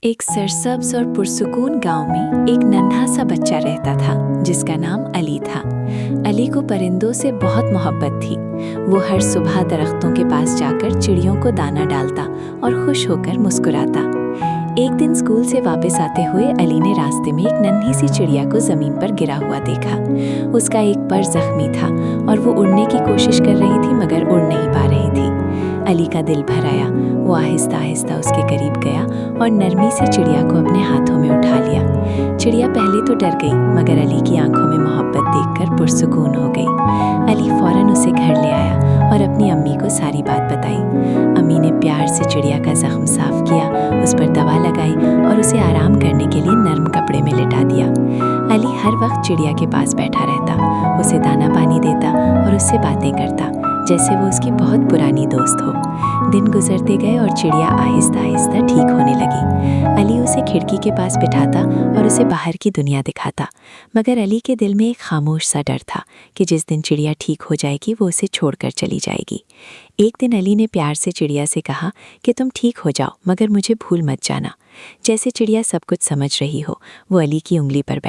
एक सरसब्ज और पुरसुकून गांव में एक नन्हा सा बच्चा रहता था जिसका नाम अली था। अली को परिंदों से बहुत मोहब्बत थी। वो हर सुबह दरख्तों के पास जाकर चिड़ियों को दाना डालता और खुश होकर मुस्कुराता। एक दिन स्कूल से वापस आते हुए अली ने रास्ते में एक नन्ही सी चिड़िया को ज़मीन पर गिरा हुआ देखा। उसका एक पर जख्मी था और वो उड़ने की कोशिश कर रही थी मगर उड़ नहीं पा रही थी। अली का दिल भर आया। वो आहिस्ता आहिस्ता उसके करीब गया और नरमी से चिड़िया को अपने हाथों में उठा लिया। चिड़िया पहले तो डर गई मगर अली की आंखों में मोहब्बत देखकर पुरसुकून हो गई। अली फौरन उसे घर ले आया और अपनी अम्मी को सारी बात बताई। अम्मी ने प्यार से चिड़िया का जख्म साफ किया, उस पर दवा लगाई और उसे आराम करने के लिए नर्म कपड़े में लिटा दिया। अली हर वक्त चिड़िया के पास बैठा रहता, उसे दाना पानी देता और उससे बातें करता जैसे वो उसकी बहुत पुरानी दोस्त हो। दिन गुजरते गए और चिड़िया आहिस्ता आहिस्ता ठीक होने लगी। अली उसे खिड़की के पास बिठाता और उसे बाहर की दुनिया दिखाता, मगर अली के दिल में एक खामोश सा डर था कि जिस दिन चिड़िया ठीक हो जाएगी वो उसे छोड़कर चली जाएगी। एक दिन अली ने प्यार से चिड़िया से कहा कि तुम ठीक हो जाओ मगर मुझे भूल मत जाना। जैसे चिड़िया सब कुछ समझ रही हो, वो अली की उंगली पर